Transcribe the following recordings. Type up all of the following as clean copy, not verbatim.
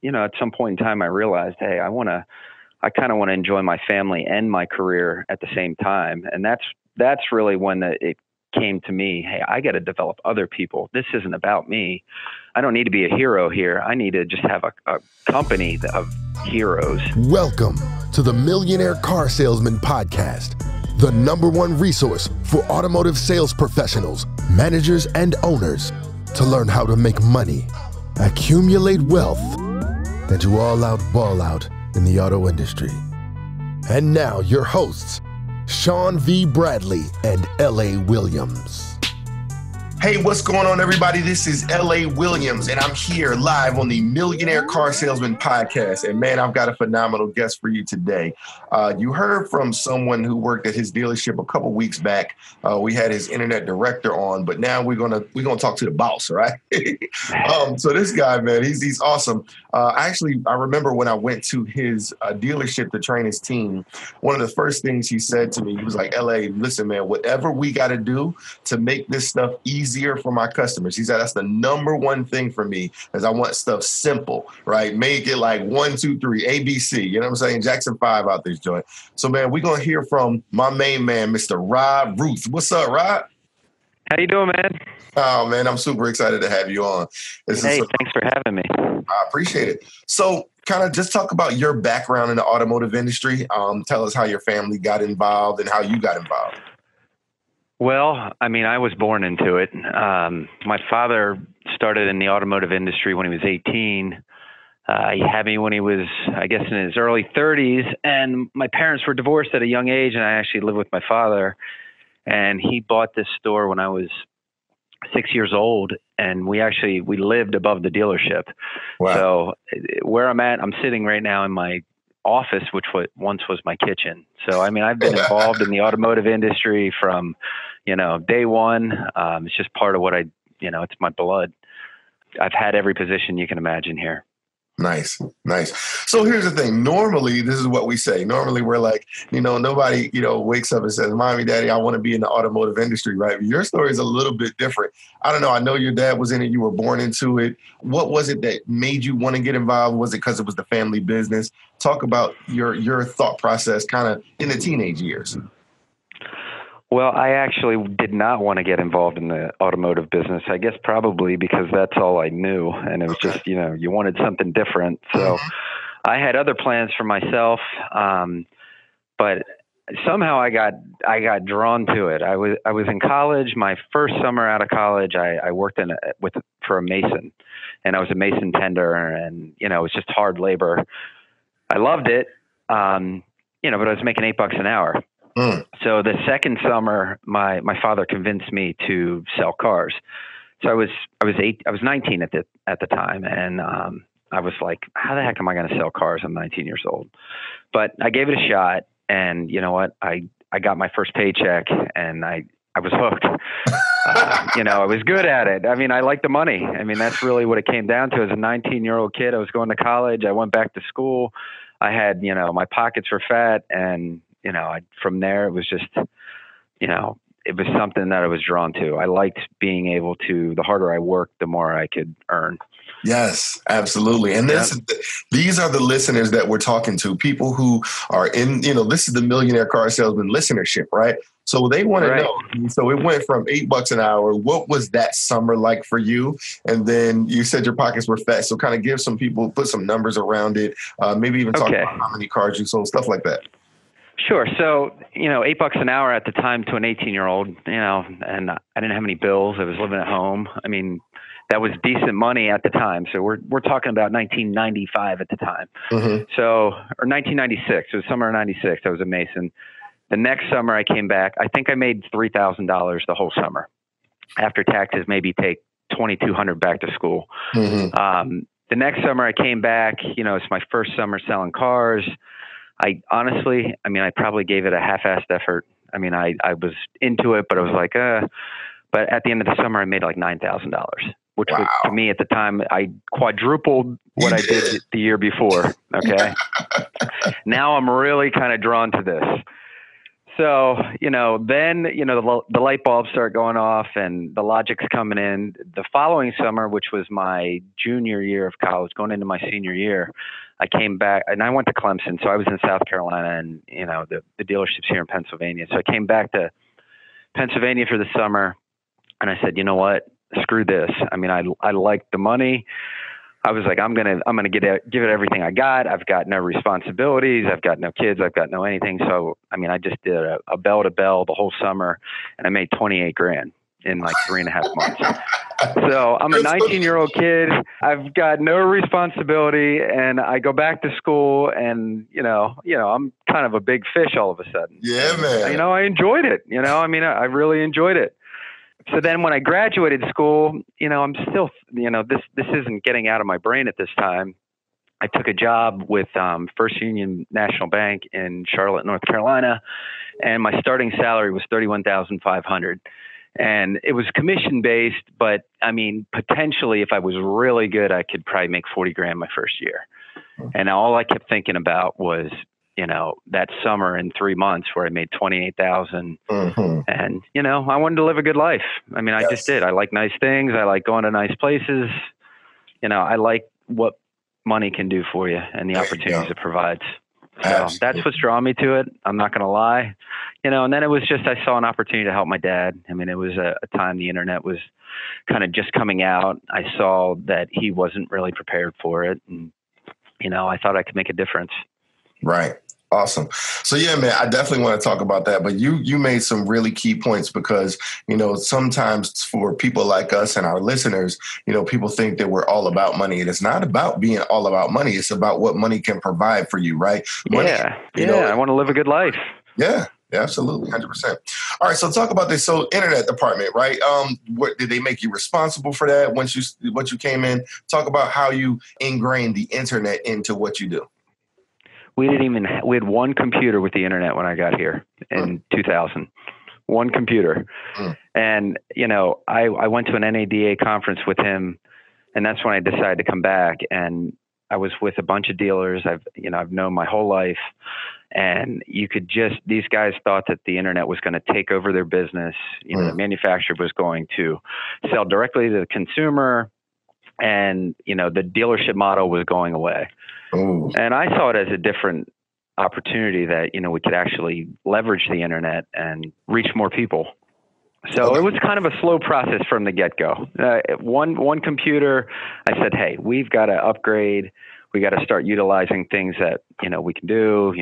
at some point in time, I realized, hey, I kind of want to enjoy my family and my career at the same time. And that's really when it came to me. Hey, I got to develop other people. This isn't about me. I don't need to be a hero here. I need to just have a company of heroes. Welcome to the Millionaire Car Salesman Podcast, the #1 resource for automotive sales professionals, managers, and owners to learn how to make money, accumulate wealth, and to all out ball out in the auto industry. And now your hosts, Sean V. Bradley and L.A. Williams. Hey, what's going on, everybody? This is L.A. Williams, and I'm here live on the Millionaire Car Salesman Podcast. And man, I've got a phenomenal guest for you today. You heard from someone who worked at his dealership a couple weeks back. We had his internet director on, but now we're gonna talk to the boss, right? So this guy, man, he's awesome. I remember when I went to his dealership to train his team. One of the first things he said to me, he was like, "L.A., listen, man, whatever we got to do to make this stuff easier for my customers." He said, that's the #1 thing for me, is I want stuff simple, right? Make it like 1, 2, 3, ABC. You know what I'm saying? Jackson 5 out this joint. So, man, we're going to hear from my main man, Mr. Rob Ruth. What's up, Rob? How you doing, man? Oh, man, I'm super excited to have you on. Thanks for having me. I appreciate it. So kind of just talk about your background in the automotive industry. Tell us how your family got involved and how you got involved. Well, I mean, I was born into it. My father started in the automotive industry when he was 18. He had me when he was, I guess, in his early 30s. And my parents were divorced at a young age, and I actually lived with my father. And he bought this store when I was 6 years old, and we lived above the dealership. Wow. So where I'm at, I'm sitting right now in my office, which once was my kitchen. So, I mean, I've been involved in the automotive industry from, day one. It's just part of what it's my blood. I've had every position you can imagine here. Nice. So here's the thing. Normally, this is what we say. Normally, we're like, nobody, wakes up and says, "Mommy, Daddy, I want to be in the automotive industry," right? But your story is a little bit different. I don't know. I know your dad was in it. You were born into it. What was it that made you want to get involved? Was it because it was the family business? Talk about your thought process kind of in the teenage years. Well, I actually did not want to get involved in the automotive business. I guess probably because that's all I knew. And it was just, you wanted something different. So I had other plans for myself. But somehow I got drawn to it. I was in college. My first summer out of college, I worked for a mason, and I was a mason tender, and, it was just hard labor. I loved it. But I was making $8 an hour. So the second summer, my father convinced me to sell cars. So I was 19 at the time, and I was like, how the heck am I going to sell cars? I'm 19 years old. But I gave it a shot, and you know what? I got my first paycheck, and I was hooked. I was good at it. I mean, I liked the money. I mean, that's really what it came down to. As a 19-year-old kid, I was going to college. I went back to school. I had, my pockets were fat, and from there, it was just, it was something that I was drawn to. I liked being able to, the harder I worked, the more I could earn. Yes, absolutely. And these are the listeners that we're talking to, people who are in, this is the Millionaire Car Salesman listenership, right? So they want to know. So it went from $8 an hour. What was that summer like for you? And then you said your pockets were fat. So kind of give some people, put some numbers around it. Maybe even talk about how many cars you sold, stuff like that. Sure. So, $8 an hour at the time to an 18-year-old, and I didn't have any bills. I was living at home. I mean, that was decent money at the time. So we're talking about 1995 at the time. Mm-hmm. So, or 1996. It was summer of 96. I was a mason. The next summer I came back. I think I made $3,000 the whole summer. After taxes, maybe take $2,200 back to school. Mm-hmm. The next summer I came back, it's my first summer selling cars. I honestly, I probably gave it a half-assed effort. I mean, I was into it, but I was like, but at the end of the summer, I made like $9,000, which was, to me at the time, I quadrupled what I did the year before. Okay. Now I'm really kind of drawn to this. So, then, the light bulbs start going off and the logic's coming in. The following summer, which was my junior year of college, going into my senior year, I came back and I went to Clemson. So I was in South Carolina and, the dealership's here in Pennsylvania. So I came back to Pennsylvania for the summer and I said, you know what, screw this. I mean, I liked the money. I was like, I'm gonna give it everything I got. I've got no responsibilities. I've got no kids. I've got no anything. So, I mean, I just did a bell to bell the whole summer, and I made $28,000 in like 3.5 months. So I'm a 19-year-old kid. I've got no responsibility, and I go back to school, and I'm kind of a big fish all of a sudden. Yeah, man. I enjoyed it. I really enjoyed it. So then when I graduated school, I'm still, this isn't getting out of my brain at this time. I took a job with First Union National Bank in Charlotte, North Carolina, and my starting salary was $31,500. And it was commission based, but I mean, potentially if I was really good, I could probably make $40,000 my first year. And all I kept thinking about was, that summer in 3 months where I made $28,000 and, I wanted to live a good life. I mean, I just did. I like nice things. I like going to nice places. I like what money can do for you and the opportunities it provides. So that's what's drawn me to it. I'm not going to lie, and then it was just, I saw an opportunity to help my dad. I mean, it was a time the internet was kind of just coming out. I saw that he wasn't really prepared for it. And, I thought I could make a difference. Right. Awesome. So yeah, man, I definitely want to talk about that. But you made some really key points because, sometimes for people like us and our listeners, people think that we're all about money. And it's not about being all about money. It's about what money can provide for you, right? Money, I want to live a good life. Yeah, absolutely. 100%. All right. So talk about this. So internet department, right? What did they make you responsible for that once you came in? Talk about how you ingrained the internet into what you do. We had one computer with the internet when I got here in 2000, one computer. And, I went to an NADA conference with him, and that's when I decided to come back. And I was with a bunch of dealers I've known my whole life. And these guys thought that the internet was going to take over their business. The manufacturer was going to sell directly to the consumer, and, the dealership model was going away. Ooh. And I saw it as a different opportunity that, we could actually leverage the internet and reach more people. So it was kind of a slow process from the get-go. One computer, I said, hey, we've got to upgrade. We got to start utilizing things that, we can do,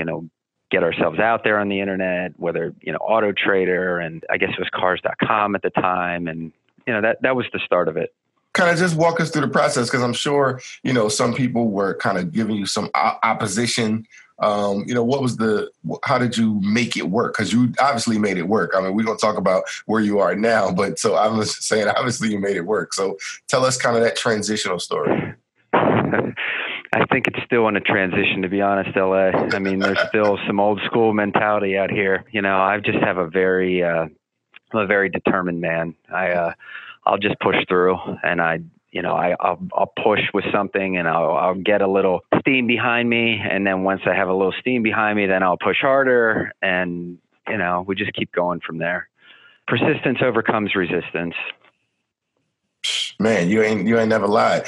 get ourselves out there on the internet, whether, Auto Trader, and I guess it was cars.com at the time. And, that was the start of it. Kind of just walk us through the process, because I'm sure, some people were kind of giving you some opposition. How did you make it work? Because you obviously made it work. I mean, we're going to talk about where you are now, but so I was saying, obviously you made it work. So tell us kind of that transitional story. I think it's still in a transition, to be honest, LA. I mean, there's still some old school mentality out here. I just have I'm a very determined man. I'll just push through, and I'll push with something, and I'll get a little steam behind me. And then once I have a little steam behind me, then I'll push harder, and, we just keep going from there. Persistence overcomes resistance. Man, you ain't never lied.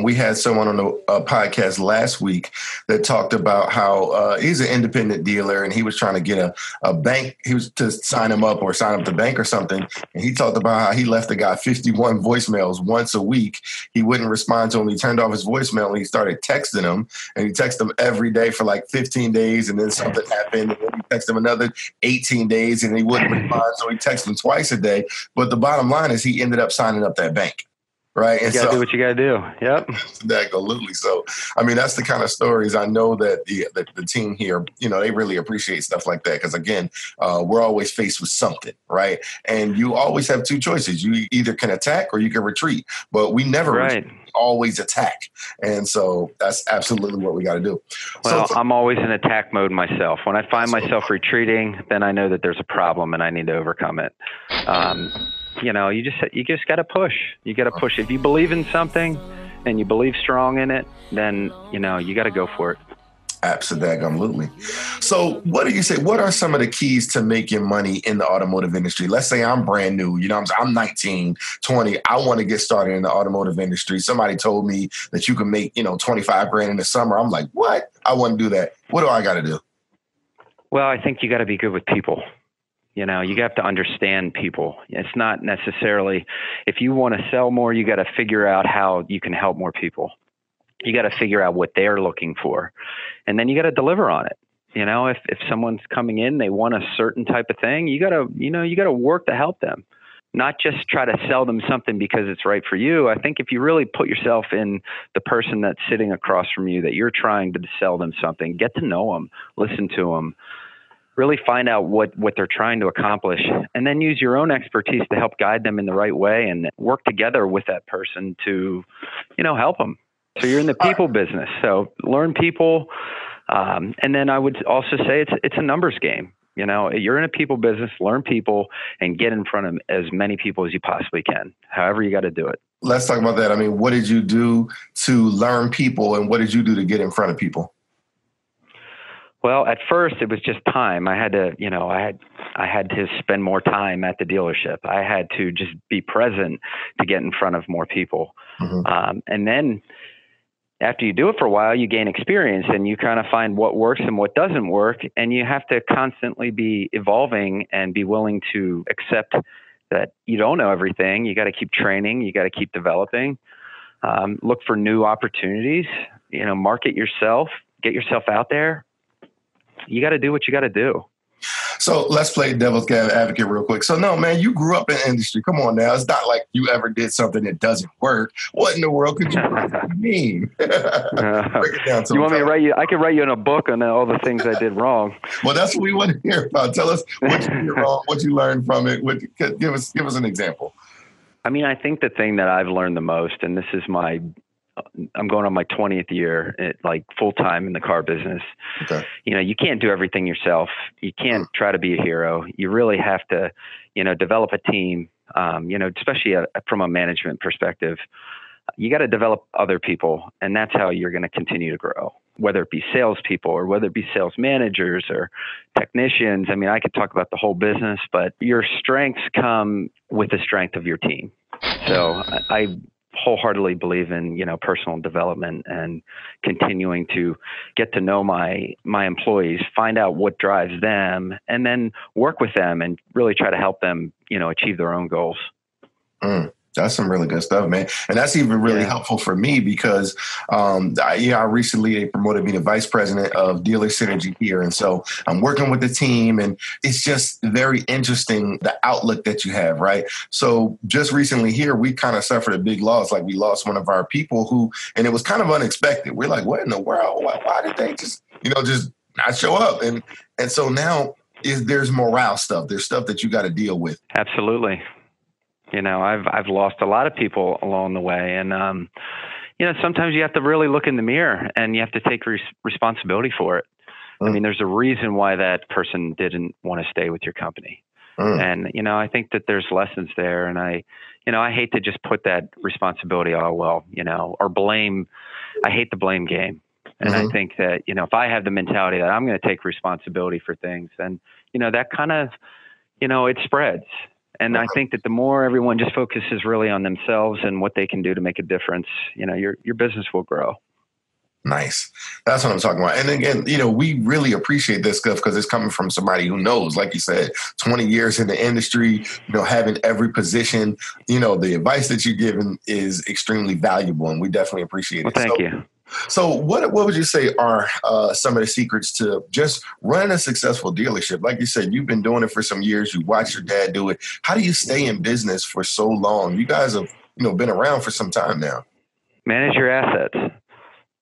We had someone on the podcast last week that talked about how he's an independent dealer and he was trying to get a bank. He was to sign him up or sign up the bank or something. And he talked about how he left the guy 51 voicemails once a week. He wouldn't respond to him. He turned off his voicemail and he started texting him. And he texted him every day for like 15 days. And then something happened. And then he texted him another 18 days and he wouldn't respond. So he texted him twice a day. But the bottom line is he ended up signing up that bank. Right. And you gotta do what you gotta do. Yep. Absolutely. So, I mean, that's the kind of stories I know that the team here, they really appreciate stuff like that. Because again, we're always faced with something, right? And you always have two choices. You either can attack or you can retreat, but we never always attack. And so that's absolutely what we got to do. Well, I'm always in attack mode myself. When I find myself retreating, then I know that there's a problem and I need to overcome it. You just got to push. You got to push. If you believe in something and you believe strong in it, then, you got to go for it. Absolutely. So what do you say? What are some of the keys to making money in the automotive industry? Let's say I'm brand new, I'm 19, 20. I want to get started in the automotive industry. Somebody told me that you can make, 25 grand in the summer. I'm like, what? I want to do that. What do I got to do? Well, I think you got to be good with people. You have to understand people. It's not necessarily, if you want to sell more, you got to figure out how you can help more people. You got to figure out what they're looking for, and then you got to deliver on it. If someone's coming in, they want a certain type of thing, you got to work to help them, not just try to sell them something because it's right for you. I think if you really put yourself in the person that's sitting across from you, that you're trying to sell them something, get to know them, listen to them, really find out what they're trying to accomplish, and then use your own expertise to help guide them in the right way and work together with that person to, help them. So you're in the people business. So learn people. And then I would also say it's a numbers game. You're in a people business, learn people and get in front of as many people as you possibly can, however you got to do it. Let's talk about that. I mean, what did you do to learn people and what did you do to get in front of people? Well, at first it was just time. I had to, I had to spend more time at the dealership. I had to just be present to get in front of more people. Mm-hmm. And then after you do it for a while, you gain experience and you kind of find what works and what doesn't work. And you have to constantly be evolving and be willing to accept that you don't know everything. You got to keep training. You got to keep developing. Look for new opportunities, market yourself, get yourself out there. You got to do what you got to do. So let's play devil's advocate real quick. So no, man, you grew up in the industry. Come on now. It's not like you ever did something that doesn't work. What in the world could you mean? Break it down to you want me to write you? I could write you in a book on all the things I did wrong. Well, that's what we want to hear about. Tell us what you did wrong, what you learned from it. Give us an example. I mean, I think the thing that I've learned the most, and this is I'm going on my 20th year, full time in the car business. Okay. You can't do everything yourself. You can't try to be a hero. You really have to, develop a team, especially from a management perspective. You got to develop other people, and that's how you're going to continue to grow, whether it be salespeople or whether it be sales managers or technicians. I mean, I could talk about the whole business, but your strengths come with the strength of your team. So I wholeheartedly believe in, personal development and continuing to get to know my employees, find out what drives them, and then work with them and really try to help them, achieve their own goals. That's some really good stuff, man. And that's even really helpful for me because, I recently promoted me to vice president of dealer synergy here. And so I'm working with the team and it's just very interesting, the outlook that you have, right? So just recently here, we kind of suffered a big loss. Like we lost one of our people and it was kind of unexpected. We're like, what in the world? Why did they just not show up? And so now there's morale stuff. There's stuff that you got to deal with. Absolutely. I've lost a lot of people along the way. And, sometimes you have to really look in the mirror and you have to take responsibility for it. I mean, there's a reason why that person didn't want to stay with your company. And, I think that there's lessons there. And I hate to just put that responsibility, or blame. I hate the blame game. And I think that, if I have the mentality that I'm going to take responsibility for things, then, that kind of, it spreads. And I think that the more everyone just focuses really on themselves and what they can do to make a difference, your business will grow. Nice. That's what I'm talking about. And again, we really appreciate this stuff because it's coming from somebody who knows, like you said, 20 years in the industry, having every position, the advice that you're giving is extremely valuable and we definitely appreciate it. Well, thank you. So what would you say are some of the secrets to just running a successful dealership? Like you said, you've been doing it for some years. You watched your dad do it. How do you stay in business for so long? You guys have, been around for some time now. Manage your assets.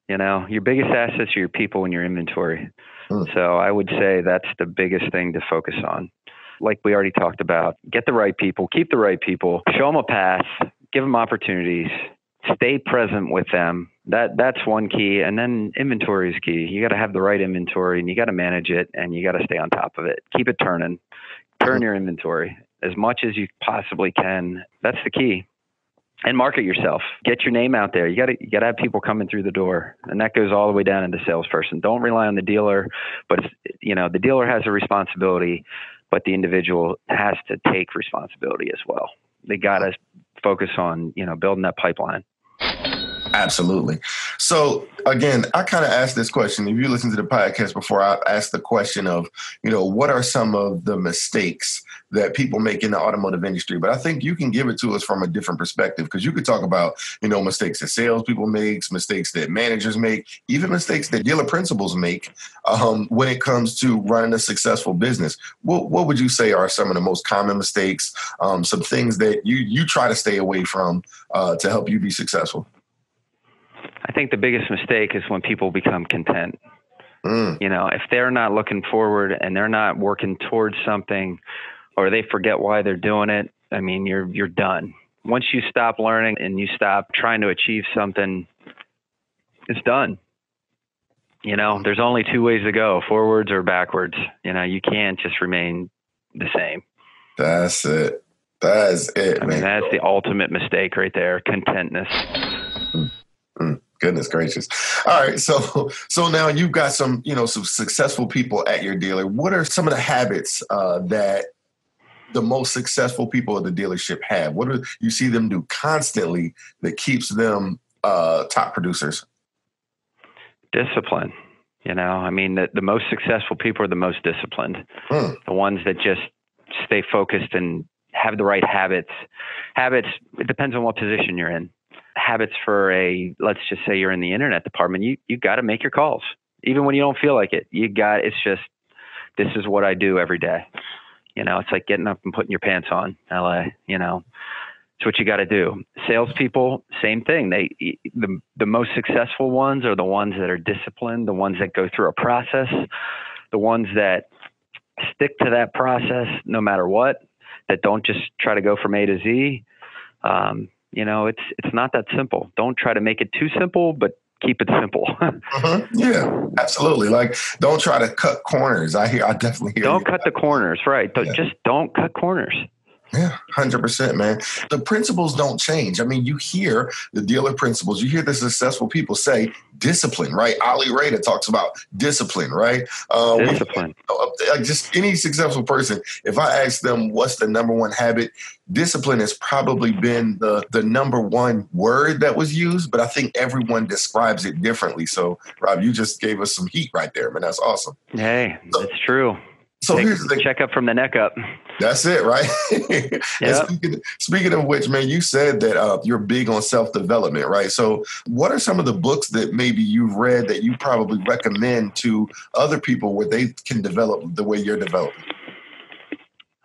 Your biggest assets are your people and your inventory. So I would say that's the biggest thing to focus on. Like we already talked about, get the right people, keep the right people, show them a path, give them opportunities. Stay present with them. That's one key. And then inventory is key. You got to have the right inventory and you got to manage it and you got to stay on top of it. Keep it turning. Turn your inventory as much as you possibly can. That's the key. and market yourself. Get your name out there. You got to have people coming through the door, and that goes all the way down into salesperson. Don't rely on the dealer, but the dealer has a responsibility, but the individual has to take responsibility as well. They got to focus on building that pipeline. Absolutely. So again, I kind of asked this question. If you listen to the podcast before, I asked the question of, what are some of the mistakes that people make in the automotive industry? But I think you can give it to us from a different perspective, because you could talk about, mistakes that salespeople make, mistakes that managers make, even mistakes that dealer principals make when it comes to running a successful business. What would you say are some of the most common mistakes, some things that you try to stay away from to help you be successful? I think the biggest mistake is when people become content. If they're not looking forward and they're not working towards something, or they forget why they're doing it, I mean, you're done. Once you stop learning and you stop trying to achieve something, it's done. There's only two ways to go, forwards or backwards. You can't just remain the same. That's it. That's it. I mean, that's the ultimate mistake right there. Contentness. Goodness gracious. All right. So now you've got some successful people at your dealer. What are some of the habits that the most successful people at the dealership have? What do you see them do constantly that keeps them top producers? Discipline. The most successful people are the most disciplined. The ones that just stay focused and have the right habits. Habits, it depends on what position you're in. Habits for let's just say you're in the internet department, you got to make your calls even when you don't feel like it. This is what I do every day. It's like getting up and putting your pants on, LA. It's what you got to do. Salespeople, same thing. The most successful ones are the ones that are disciplined, the ones that go through a process, the ones that stick to that process no matter what, that don't just try to go from A to Z. It's not that simple. Don't try to make it too simple, but keep it simple. Yeah, absolutely. Like, don't try to cut corners. I definitely hear Don't cut the corners, right? Just don't cut corners. Yeah, 100%, man. The principles don't change. I mean, you hear the dealer principles, you hear the successful people say discipline, right? Ali Rada talks about discipline, right? Discipline. Just any successful person, if I ask them what's the number one habit, discipline has probably been the number one word that was used, but I think everyone describes it differently. So, Rob, you just gave us some heat right there, man. That's awesome. Hey, it's true. So here's the check up from the neck up. That's it, right? Yep. Speaking of which, man, you said that you're big on self-development, right? So what are some of the books that maybe you've read that you probably recommend to other people where they can develop the way you're developing?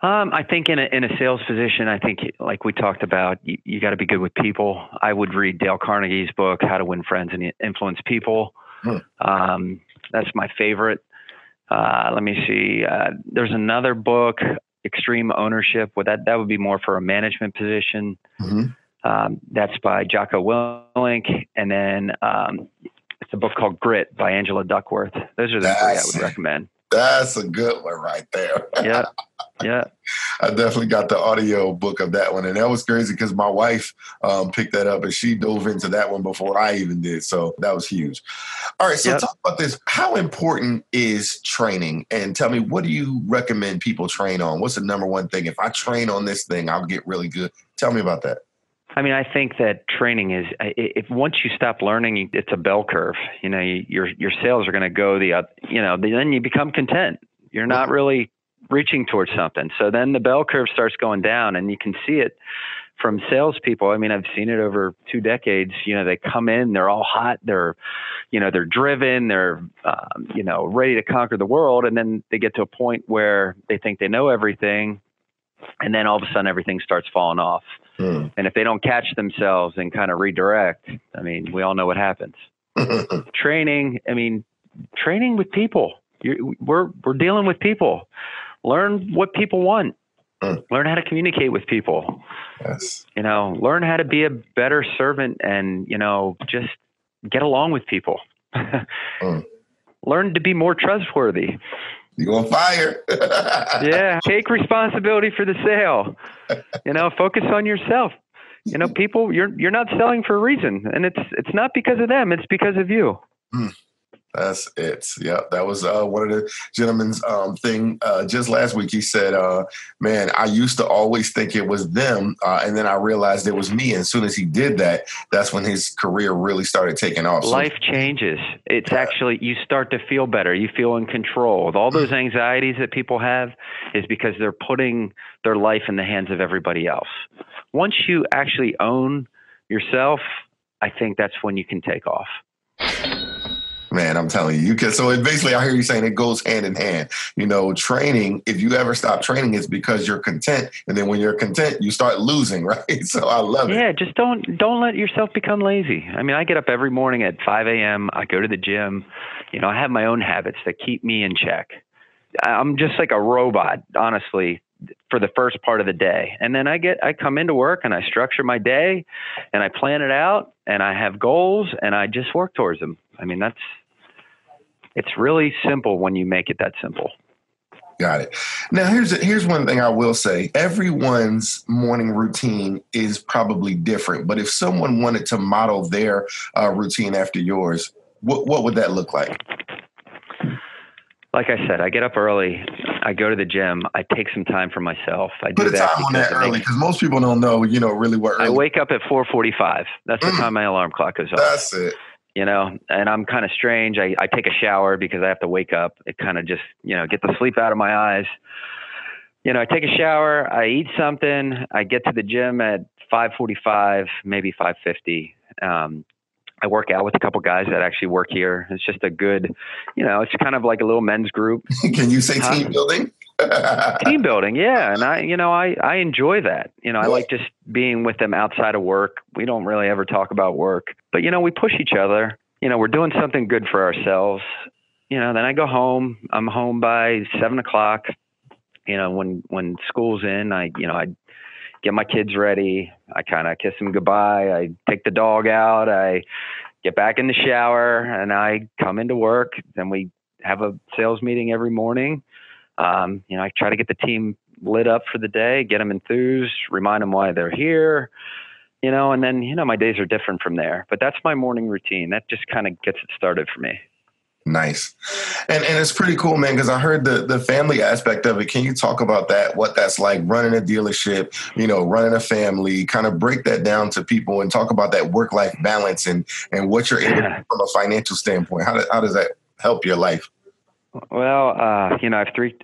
I think in a sales position, I think like we talked about, you got to be good with people. I would read Dale Carnegie's book, How to Win Friends and Influence People. That's my favorite. Let me see. There's another book, Extreme Ownership. That would be more for a management position. That's by Jocko Willink. And then it's a book called Grit by Angela Duckworth. Those are the three I would recommend. That's a good one right there. Yeah. I definitely got the audio book of that one. And that was crazy because my wife picked that up and she dove into that one before I even did. So that was huge. All right. So talk about this. How important is training? And tell me, what do you recommend people train on? What's the number one thing? If I train on this thing, I'll get really good. Tell me about that. I mean, I think that training is, if once you stop learning, it's a bell curve. Your sales are going to go then you become content. You're not really reaching towards something. So then the bell curve starts going down, and you can see it from salespeople. I mean, I've seen it over 2 decades. They come in, they're all hot. They're driven. They're, ready to conquer the world. And then they get to a point where they think they know everything. And then all of a sudden everything starts falling off. And if they don't catch themselves and kind of redirect, I mean, we all know what happens. Training with people. We're dealing with people. Learn what people want. Learn how to communicate with people. Yes. Learn how to be a better servant and, just get along with people. Learn to be more trustworthy. You're on fire. Yeah. Take responsibility for the sale. Focus on yourself. People, you're not selling for a reason, and it's not because of them. It's because of you. That's it. Yeah, that was one of the gentlemen's thing just last week. He said, man, I used to always think it was them, and then I realized it was me. And as soon as he did that, that's when his career really started taking off. Life changes. It's actually, you start to feel better. You feel in control. All those anxieties that people have is because they're putting their life in the hands of everybody else. Once you actually own yourself, I think that's when you can take off. Man, I'm telling you, so it basically, I hear you saying it goes hand in hand. Training, if you ever stop training, it's because you're content. And then when you're content, you start losing, right? So I love it. Yeah, just don't let yourself become lazy. I mean, I get up every morning at 5 a.m. I go to the gym. I have my own habits that keep me in check. I'm just like a robot, honestly, for the first part of the day. And then I come into work and I structure my day and I plan it out and I have goals and I just work towards them. I mean, it's really simple when you make it that simple. Got it. Now, here's one thing I will say. Everyone's morning routine is probably different, but if someone wanted to model their routine after yours, what would that look like? Like I said, I get up early. I go to the gym. I take some time for myself. I Put do a that time on that early because most people don't know, really what early. I wake up at 4:45. That's the time my alarm clock goes off. That's it. And I'm kind of strange. I take a shower because I have to wake up. It kind of just, get the sleep out of my eyes. I take a shower. I eat something. I get to the gym at 5:45, maybe 5:50. I work out with a couple guys that actually work here. It's just a good, it's kind of like a little men's group. Can you say team building? Team building, yeah. And I enjoy that. I like just being with them outside of work. We don't really ever talk about work, but we push each other. We're doing something good for ourselves. Then I go home. I'm home by 7:00. When school's in, I get my kids ready. I kind of kiss them goodbye. I take the dog out. I get back in the shower and I come into work. Then we have a sales meeting every morning. I try to get the team lit up for the day, get them enthused, remind them why they're here, and then, my days are different from there. But that's my morning routine. That just kind of gets it started for me. Nice. And it's pretty cool, man, because I heard the family aspect of it. Can you talk about that, what that's like running a dealership, running a family, kind of break that down to people and talk about that work-life balance and what you're able to do from a financial standpoint. How does that help your life? Well, I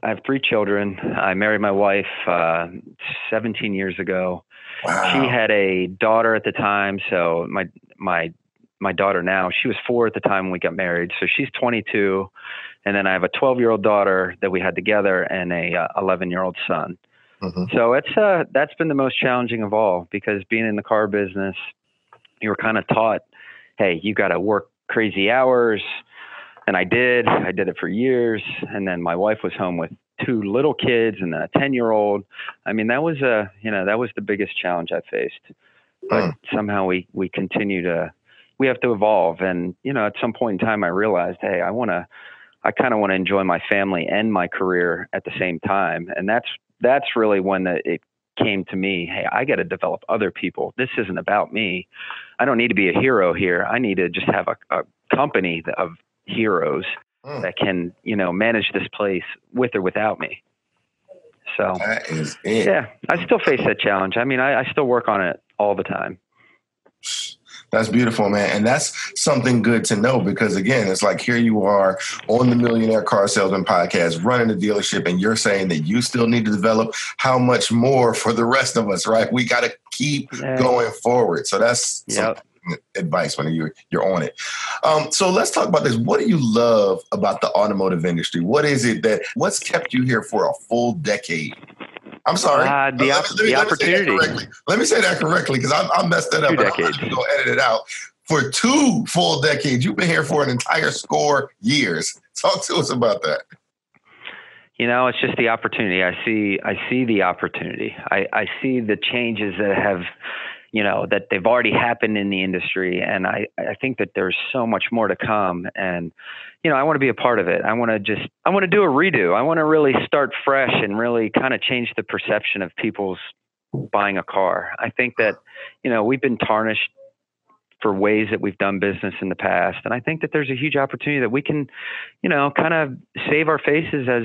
have three children. I married my wife 17 years ago. Wow. She had a daughter at the time. So my daughter now, she was 4 at the time when we got married. So she's 22. And then I have a 12-year-old daughter that we had together and a 11-year-old son. Mm-hmm. So that's been the most challenging of all, because being in the car business, you were kind of taught, hey, you got to work crazy hours. And I did it for years. And then my wife was home with 2 little kids and a 10-year-old. I mean, that was the biggest challenge I faced. But somehow we have to evolve. And, at some point in time, I realized, hey, I kind of want to enjoy my family and my career at the same time. And that's really when it came to me. Hey, I got to develop other people. This isn't about me. I don't need to be a hero here. I need to just have a company of heroes that can, manage this place with or without me. So that is it. Yeah, I still face that challenge. I mean, I still work on it all the time. That's beautiful, man. And that's something good to know, because again, it's like, here you are on the Millionaire Car Salesman podcast, running a dealership, and you're saying that you still need to develop. How much more for the rest of us, right? We got to keep going forward. So that's some advice when you're on it. So let's talk about this. What do you love about the automotive industry? What's kept you here for a full decade? I'm sorry. The opportunity. Let me say that correctly, because I messed that up. 2 decades. I'm going to edit it out. For 2 full decades, you've been here for an entire score years. Talk to us about that. It's just the opportunity. I see the opportunity. I see the changes that have, that they've already happened in the industry. And I think that there's so much more to come. And, I want to be a part of it. I want to do a redo. I want to really start fresh and really kind of change the perception of people's buying a car. I think that we've been tarnished for ways that we've done business in the past. And I think that there's a huge opportunity that we can, kind of save our faces as,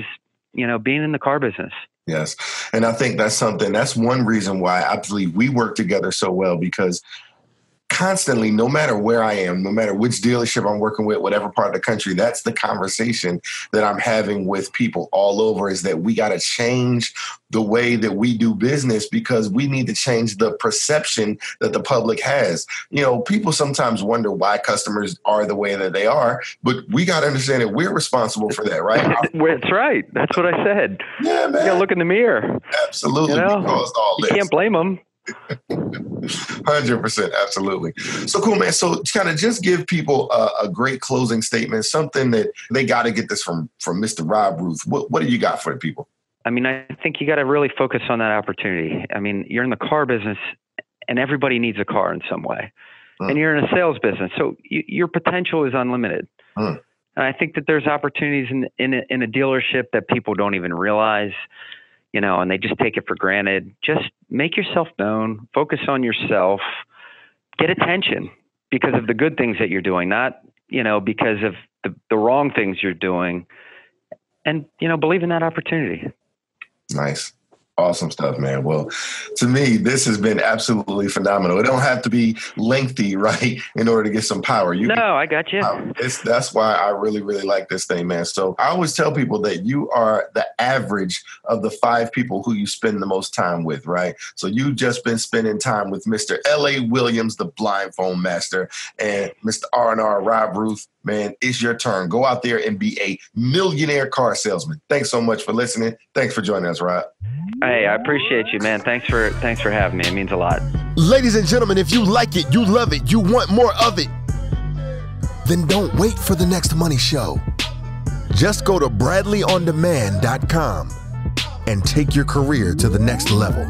being in the car business. Yes. And I think that's one reason why I believe we work together so well, because constantly, no matter where I am, no matter which dealership I'm working with, whatever part of the country, that's the conversation that I'm having with people all over, is that we got to change the way that we do business, because we need to change the perception that the public has. People sometimes wonder why customers are the way that they are, but we got to understand that we're responsible for that, right? That's right. That's what I said. Yeah, man. You got to look in the mirror. Absolutely. You can't blame them. 100%. Absolutely. So cool, man. So kind of just give people a great closing statement, something that they got to get this from Mr. Bob Ruth. What do you got for the people? I mean, I think you got to really focus on that opportunity. I mean, you're in the car business and everybody needs a car in some way. And you're in a sales business. So your potential is unlimited. And I think that there's opportunities in a dealership that people don't even realize, and they just take it for granted. Just make yourself known, focus on yourself, get attention because of the good things that you're doing, not, because of the wrong things you're doing, and, believe in that opportunity. Nice. Awesome stuff, man. Well, to me, this has been absolutely phenomenal. It don't have to be lengthy, right, in order to get some power. I got you. That's why I really, really like this thing, man. So I always tell people that you are the average of the 5 people who you spend the most time with, right? So you've just been spending time with Mr. L.A. Williams, the blindfold master, and Mr. R&R Rob Ruth. Man, it's your turn. Go out there and be a millionaire car salesman. Thanks so much for listening. Thanks for joining us, Rob. Hey, I appreciate you, man. Thanks for having me. It means a lot. Ladies and gentlemen, if you like it, you love it, you want more of it, then don't wait for the next money show. Just go to bradleyondemand.com and take your career to the next level.